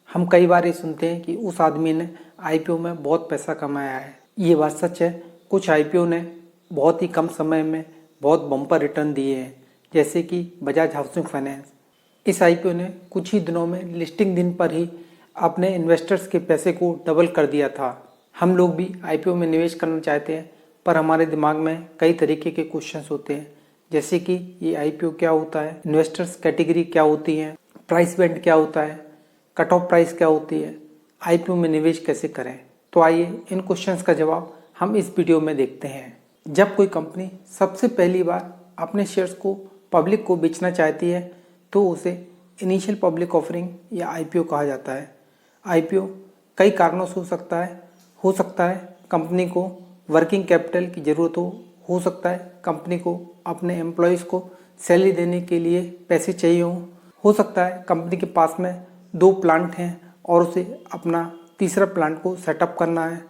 हम कई बार ये सुनते हैं कि उस आदमी ने आईपीओ में बहुत पैसा कमाया है। ये बात सच है। कुछ आईपीओ ने बहुत ही कम समय में बहुत बम्पर रिटर्न दिए हैं, जैसे कि बजाज हाउसिंग फाइनेंस। इस आईपीओ ने कुछ ही दिनों में लिस्टिंग दिन पर ही अपने इन्वेस्टर्स के पैसे को डबल कर दिया था। हम लोग भी आईपीओ में निवेश करना चाहते हैं, पर हमारे दिमाग में कई तरीके के क्वेश्चंस होते हैं, जैसे कि ये आईपीओ क्या होता है, इन्वेस्टर्स कैटेगरी क्या होती है, प्राइस बैंड क्या होता है, कट ऑफ प्राइस क्या होती है, आईपीओ में निवेश कैसे करें। तो आइए इन क्वेश्चंस का जवाब हम इस वीडियो में देखते हैं। जब कोई कंपनी सबसे पहली बार अपने शेयर्स को पब्लिक को बेचना चाहती है तो उसे इनिशियल पब्लिक ऑफरिंग या आईपीओ कहा जाता है। आईपीओ कई कारणों से हो सकता है कंपनी को वर्किंग कैपिटल की ज़रूरत हो सकता है कंपनी को अपने एम्प्लॉयज़ को सैलरी देने के लिए पैसे चाहिए हो सकता है कंपनी के पास में 2 प्लांट हैं और उसे अपना तीसरा प्लांट को सेटअप करना है।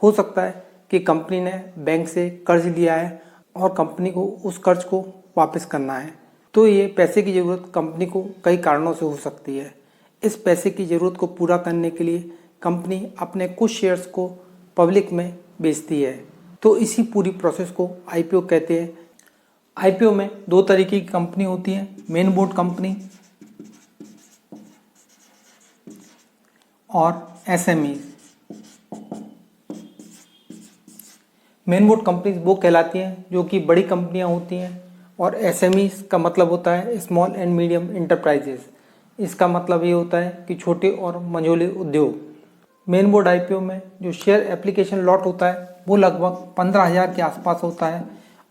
हो सकता है कि कंपनी ने बैंक से कर्ज लिया है और कंपनी को उस कर्ज को वापस करना है। तो ये पैसे की ज़रूरत कंपनी को कई कारणों से हो सकती है। इस पैसे की ज़रूरत को पूरा करने के लिए कंपनी अपने कुछ शेयर्स को पब्लिक में बेचती है। तो इसी पूरी प्रोसेस को आईपीओ कहते हैं। आईपीओ में 2 तरीके की कंपनी होती है, मेन बोर्ड कंपनी और एसएमई। मेन बोर्ड कंपनीज वो कहलाती हैं जो कि बड़ी कंपनियां होती हैं, और एसएमई का मतलब होता है स्मॉल एंड मीडियम इंटरप्राइजेस। इसका मतलब ये होता है कि छोटे और मझोले उद्योग। मेन बोर्ड आईपीओ में जो शेयर एप्लीकेशन लॉट होता है वो लगभग 15,000 के आसपास होता है,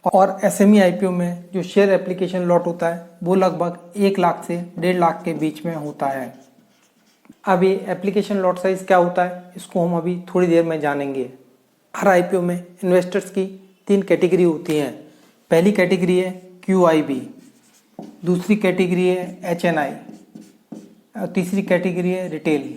और एसएमई आईपीओ में जो शेयर एप्लीकेशन लॉट होता है वो लगभग 1 लाख से 1.5 लाख के बीच में होता है। अब ये एप्लीकेशन लॉट साइज क्या होता है इसको हम अभी थोड़ी देर में जानेंगे। हर आईपीओ में इन्वेस्टर्स की 3 कैटेगरी होती हैं। पहली कैटेगरी है क्यूआईबी, दूसरी कैटेगरी है एचएनआई और तीसरी कैटेगरी है रिटेल।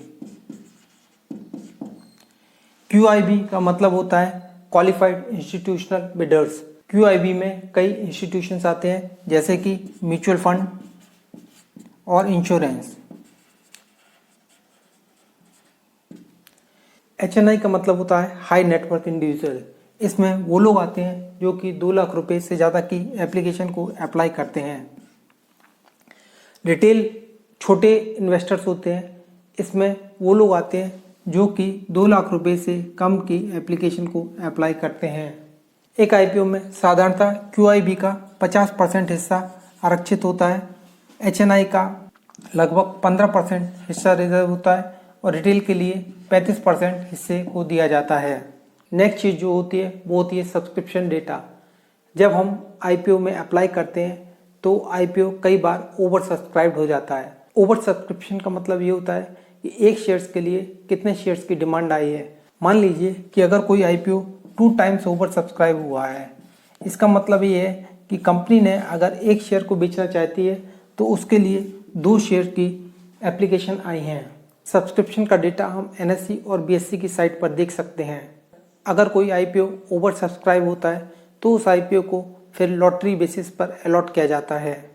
क्यूआईबी का मतलब होता है क्वालिफाइड इंस्टीट्यूशनल बिडर्स। क्यूआईबी में कई इंस्टीट्यूशंस आते हैं, जैसे कि म्यूचुअल फंड और इंश्योरेंस। एचएनआई का मतलब होता है हाई नेटवर्थ इंडिविजुअल। इसमें वो लोग आते हैं जो कि 2 लाख रुपए से ज़्यादा की एप्लीकेशन को अप्लाई करते हैं। रिटेल छोटे इन्वेस्टर्स होते हैं। इसमें वो लोग आते हैं जो कि 2 लाख रुपए से कम की एप्लीकेशन को अप्लाई करते हैं। एक आईपीओ में साधारणतः क्यूआईबी का 50% हिस्सा आरक्षित होता है, एचएनआई का लगभग 15% हिस्सा रिजर्व होता है और रिटेल के लिए 35% हिस्से को दिया जाता है। नेक्स्ट चीज़ जो होती है वो होती है सब्सक्रिप्शन डेटा। जब हम आईपीओ में अप्लाई करते हैं तो आईपीओ कई बार ओवर सब्सक्राइब्ड हो जाता है। ओवर सब्सक्रिप्शन का मतलब ये होता है कि एक शेयर्स के लिए कितने शेयर्स की डिमांड आई है। मान लीजिए कि अगर कोई आईपीओ 2 टाइम्स ओवर सब्सक्राइब हुआ है, इसका मतलब ये है कि कंपनी ने अगर एक शेयर को बेचना चाहती है तो उसके लिए 2 शेयर की एप्लीकेशन आई हैं। सब्सक्रिप्शन का डेटा हम एनएससी और बीएससी की साइट पर देख सकते हैं। अगर कोई आईपीओ ओवर सब्सक्राइब होता है तो उस आईपीओ को फिर लॉटरी बेसिस पर अलॉट किया जाता है।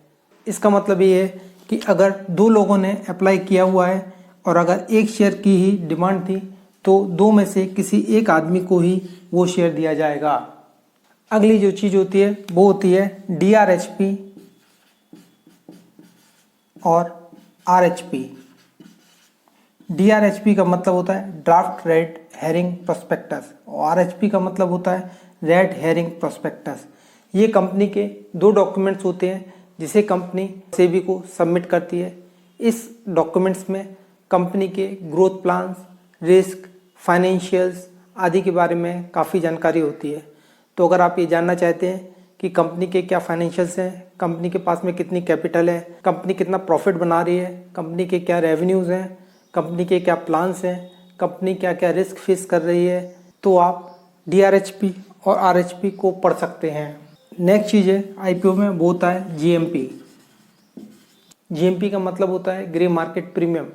इसका मतलब ये है कि अगर 2 लोगों ने अप्लाई किया हुआ है और अगर एक शेयर की ही डिमांड थी तो 2 में से किसी एक आदमी को ही वो शेयर दिया जाएगा। अगली जो चीज़ होती है वो होती है डीआरएचपी और आरएचपी। डीआरएचपी का मतलब होता है ड्राफ्ट रेड हेरिंग प्रोस्पेक्टस और आरएचपी का मतलब होता है रेड हेरिंग प्रोस्पेक्टस। ये कंपनी के 2 डॉक्यूमेंट्स होते हैं जिसे कंपनी सेबी को सबमिट करती है। इस डॉक्यूमेंट्स में कंपनी के ग्रोथ प्लान्स, रिस्क, फाइनेंशियल्स आदि के बारे में काफ़ी जानकारी होती है। तो अगर आप ये जानना चाहते हैं कि कंपनी के क्या फाइनेंशियल्स हैं, कंपनी के पास में कितनी कैपिटल है, कंपनी कितना प्रॉफिट बना रही है, कंपनी के क्या रेवेन्यूज़ हैं, कंपनी के क्या प्लान्स हैं, कंपनी क्या क्या रिस्क फेस कर रही है, तो आप डीआरएचपी और आरएचपी को पढ़ सकते हैं। नेक्स्ट चीज़ है आईपीओ में वो होता है जीएमपी। जीएमपी का मतलब होता है ग्रे मार्केट प्रीमियम।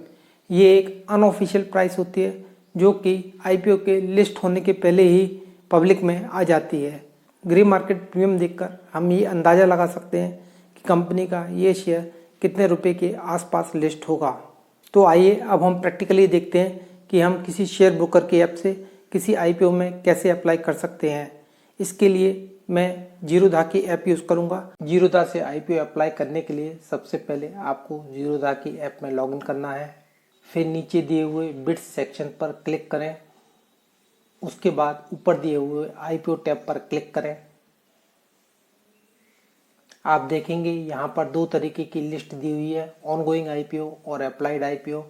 ये एक अनऑफिशियल प्राइस होती है जो कि आईपीओ के लिस्ट होने के पहले ही पब्लिक में आ जाती है। ग्रे मार्केट प्रीमियम देखकर हम ये अंदाज़ा लगा सकते हैं कि कंपनी का ये शेयर कितने रुपए के आसपास लिस्ट होगा। तो आइए अब हम प्रैक्टिकली देखते हैं कि हम किसी शेयर ब्रोकर के ऐप से किसी आईपीओ में कैसे अप्लाई कर सकते हैं। इसके लिए मैं जीरोधा की ऐप यूज़ करूंगा। जीरोधा से आईपीओ अप्लाई करने के लिए सबसे पहले आपको जीरोधा की ऐप में लॉगिन करना है। फिर नीचे दिए हुए बिड्स सेक्शन पर क्लिक करें। उसके बाद ऊपर दिए हुए आईपीओ टैब पर क्लिक करें। आप देखेंगे यहाँ पर दो तरीके की लिस्ट दी हुई है, ऑनगोइंग आईपीओ और अप्लाइड आईपीओ।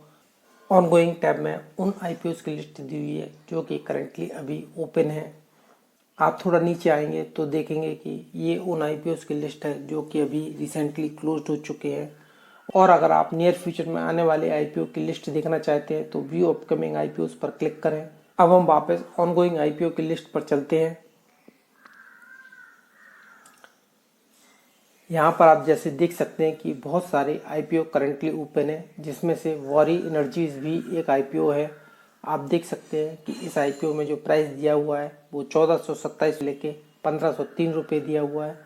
ऑनगोइंग टैब में उन आईपीओ की लिस्ट दी हुई है जो कि करंटली अभी ओपन है। आप थोड़ा नीचे आएंगे तो देखेंगे कि ये उन आईपीओ की लिस्ट है जो कि अभी रिसेंटली क्लोज हो चुके हैं। और अगर आप नियर फ्यूचर में आने वाले आईपीओ की लिस्ट देखना चाहते हैं तो व्यू अपकमिंग आईपीओ पर क्लिक करें। अब हम वापस ऑनगोइंग आईपीओ की लिस्ट पर चलते हैं। यहाँ पर आप जैसे देख सकते हैं कि बहुत सारे आईपीओ करंटली ओपन है, जिसमें से वॉरी एनर्जीज भी एक आईपीओ है। आप देख सकते हैं कि इस आईपीओ में जो प्राइस दिया हुआ है वो 1427 लेके 1503 रुपये दिया हुआ है।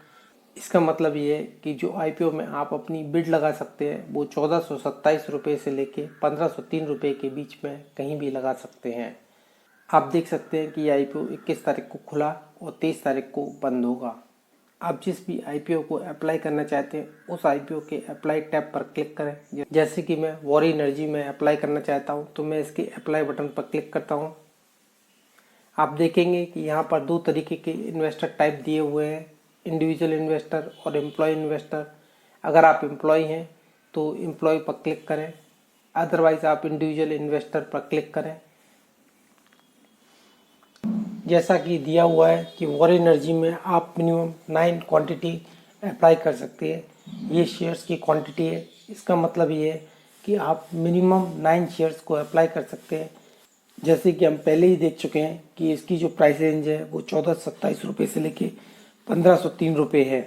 इसका मतलब ये है कि जो आईपीओ में आप अपनी बिड लगा सकते हैं वो 1427 रुपये से लेके 1503 रुपये के बीच में कहीं भी लगा सकते हैं। आप देख सकते हैं कि ये आईपीओ 21 तारीख को खुला और 23 तारीख को बंद होगा। आप जिस भी आईपीओ को अप्लाई करना चाहते हैं उस आईपीओ के अप्लाई टैब पर क्लिक करें। जैसे कि मैं वॉरी एनर्जी में अप्लाई करना चाहता हूं तो मैं इसके अप्लाई बटन पर क्लिक करता हूं। आप देखेंगे कि यहाँ पर दो तरीके के इन्वेस्टर टाइप दिए हुए हैं, इंडिविजुअल इन्वेस्टर और एम्प्लॉय इन्वेस्टर। अगर आप एम्प्लॉय हैं तो एम्प्लॉय पर क्लिक करें, अदरवाइज आप इंडिविजुअल इन्वेस्टर पर क्लिक करें। जैसा कि दिया हुआ है कि वॉर एनर्जी में आप मिनिमम 9 क्वांटिटी अप्लाई कर सकते हैं। ये शेयर्स की क्वांटिटी है। इसका मतलब ये है कि आप मिनिमम 9 शेयर्स को अप्लाई कर सकते हैं। जैसे कि हम पहले ही देख चुके हैं कि इसकी जो प्राइस रेंज है वो 1427 रुपये से लेके 1503 रुपये है।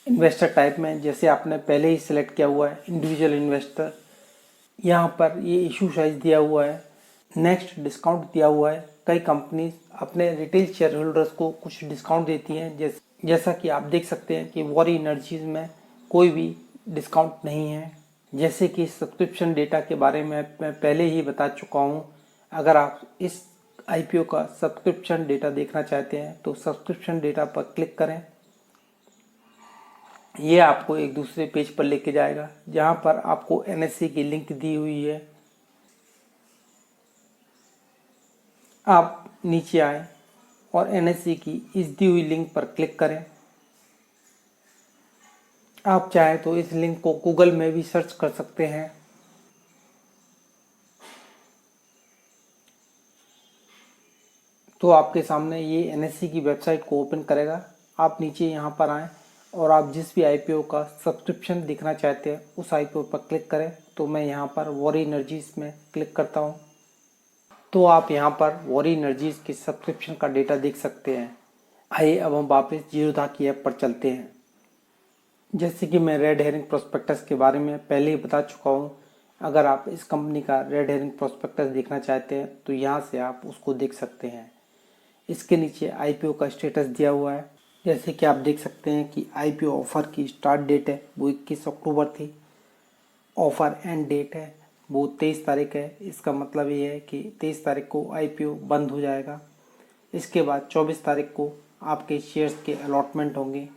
इन्वेस्टर टाइप में जैसे आपने पहले ही सिलेक्ट किया हुआ है इंडिविजुअल इन्वेस्टर, यहाँ पर ये इशू साइज दिया हुआ है, नेक्स्ट डिस्काउंट दिया हुआ है। कई कंपनीज अपने रिटेल शेयर होल्डर्स को कुछ डिस्काउंट देती हैं, जैसा कि आप देख सकते हैं कि वॉरी एनर्जीज में कोई भी डिस्काउंट नहीं है। जैसे कि सब्सक्रिप्शन डेटा के बारे में मैं पहले ही बता चुका हूँ। अगर आप इस आईपीओ का सब्सक्रिप्शन डेटा देखना चाहते हैं तो सब्सक्रिप्शन डेटा पर क्लिक करें। ये आपको एक दूसरे पेज पर लेके जाएगा जहाँ पर आपको एनएससी की लिंक दी हुई है। आप नीचे आए और एनएससी की इस दी हुई लिंक पर क्लिक करें। आप चाहें तो इस लिंक को गूगल में भी सर्च कर सकते हैं। तो आपके सामने ये एनएससी की वेबसाइट को ओपन करेगा। आप नीचे यहाँ पर आएँ और आप जिस भी आईपीओ का सब्सक्रिप्शन देखना चाहते हैं उस आईपीओ पर क्लिक करें। तो मैं यहाँ पर वॉरी एनर्जीज में क्लिक करता हूँ। तो आप यहाँ पर वॉरी एनर्जीज के सब्सक्रिप्शन का डेटा देख सकते हैं। आइए अब हम वापस जीरोधा की ऐप पर चलते हैं। जैसे कि मैं रेड हेरिंग प्रोस्पेक्टस के बारे में पहले ही बता चुका हूँ। अगर आप इस कंपनी का रेड हेरिंग प्रोस्पेक्टस देखना चाहते हैं तो यहाँ से आप उसको देख सकते हैं। इसके नीचे आईपीओ का स्टेटस दिया हुआ है। जैसे कि आप देख सकते हैं कि आईपीओ ऑफर की स्टार्ट डेट है वो 21 अक्टूबर थी। ऑफर एंड डेट है वो 23 तारीख है। इसका मतलब ये है कि 23 तारीख को आईपीओ बंद हो जाएगा। इसके बाद 24 तारीख को आपके शेयर्स के अलॉटमेंट होंगे।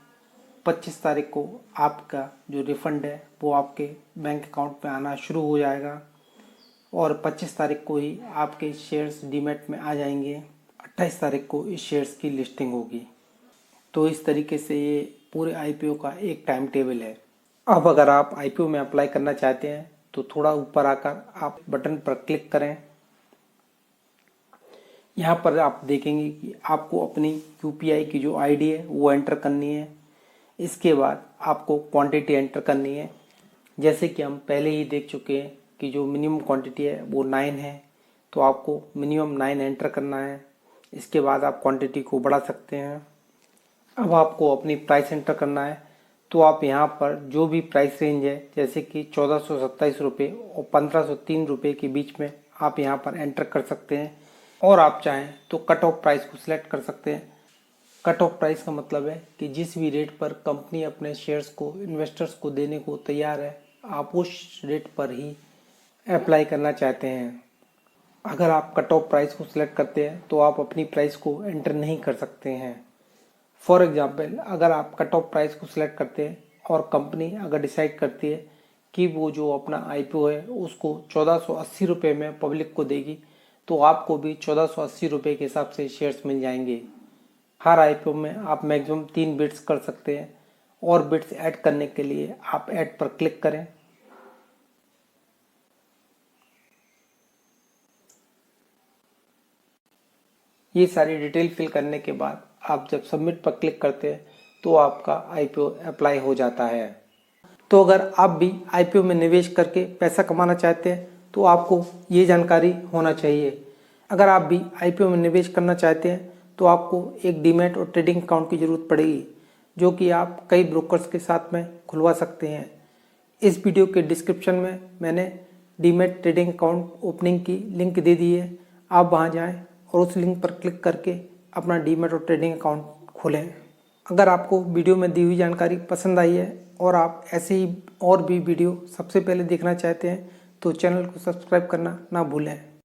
25 तारीख को आपका जो रिफंड है वो आपके बैंक अकाउंट में आना शुरू हो जाएगा और 25 तारीख को ही आपके शेयर्स डीमैट में आ जाएंगे। 28 तारीख को इस शेयर्स की लिस्टिंग होगी। तो इस तरीके से ये पूरे आईपीओ का एक टाइम टेबल है। अब अगर आप आईपीओ में अप्लाई करना चाहते हैं तो थोड़ा ऊपर आकर आप बटन पर क्लिक करें। यहाँ पर आप देखेंगे कि आपको अपनी यूपीआई की जो आईडी है वो एंटर करनी है। इसके बाद आपको क्वांटिटी एंटर करनी है। जैसे कि हम पहले ही देख चुके हैं कि जो मिनिमम क्वांटिटी है वो 9 है, तो आपको मिनिमम 9 एंटर करना है। इसके बाद आप क्वांटिटी को बढ़ा सकते हैं। अब आपको अपनी प्राइस एंटर करना है। तो आप यहाँ पर जो भी प्राइस रेंज है जैसे कि 1427 रुपये और 1503 रुपये के बीच में आप यहाँ पर एंटर कर सकते हैं। और आप चाहें तो कट ऑफ प्राइस को सिलेक्ट कर सकते हैं। कट ऑफ प्राइस का मतलब है कि जिस भी रेट पर कंपनी अपने शेयर्स को इन्वेस्टर्स को देने को तैयार है आप उस रेट पर ही अप्लाई करना चाहते हैं। अगर आप कट ऑफ प्राइस को सिलेक्ट करते हैं तो आप अपनी प्राइस को एंटर नहीं कर सकते हैं। फॉर एग्जाम्पल, अगर आप कट ऑफ प्राइस को सिलेक्ट करते हैं और कंपनी अगर डिसाइड करती है कि वो जो अपना आईपीओ है उसको 1480 रुपये में पब्लिक को देगी, तो आपको भी 1480 रुपये के हिसाब से शेयर्स मिल जाएंगे। हर आईपीओ में आप मैक्सिमम 3 बिड्स कर सकते हैं और बिड्स ऐड करने के लिए आप ऐड पर क्लिक करें। ये सारी डिटेल फिल करने के बाद आप जब सबमिट पर क्लिक करते हैं तो आपका आईपीओ अप्लाई हो जाता है। तो अगर आप भी आईपीओ में निवेश करके पैसा कमाना चाहते हैं तो आपको ये जानकारी होना चाहिए। अगर आप भी आईपीओ में निवेश करना चाहते हैं तो आपको एक डीमैट और ट्रेडिंग अकाउंट की ज़रूरत पड़ेगी, जो कि आप कई ब्रोकर्स के साथ में खुलवा सकते हैं। इस वीडियो के डिस्क्रिप्शन में मैंने डीमैट ट्रेडिंग अकाउंट ओपनिंग की लिंक दे दी है। आप वहां जाएं और उस लिंक पर क्लिक करके अपना डीमैट और ट्रेडिंग अकाउंट खोलें। अगर आपको वीडियो में दी हुई जानकारी पसंद आई है और आप ऐसे ही और भी वीडियो सबसे पहले देखना चाहते हैं तो चैनल को सब्सक्राइब करना ना भूलें।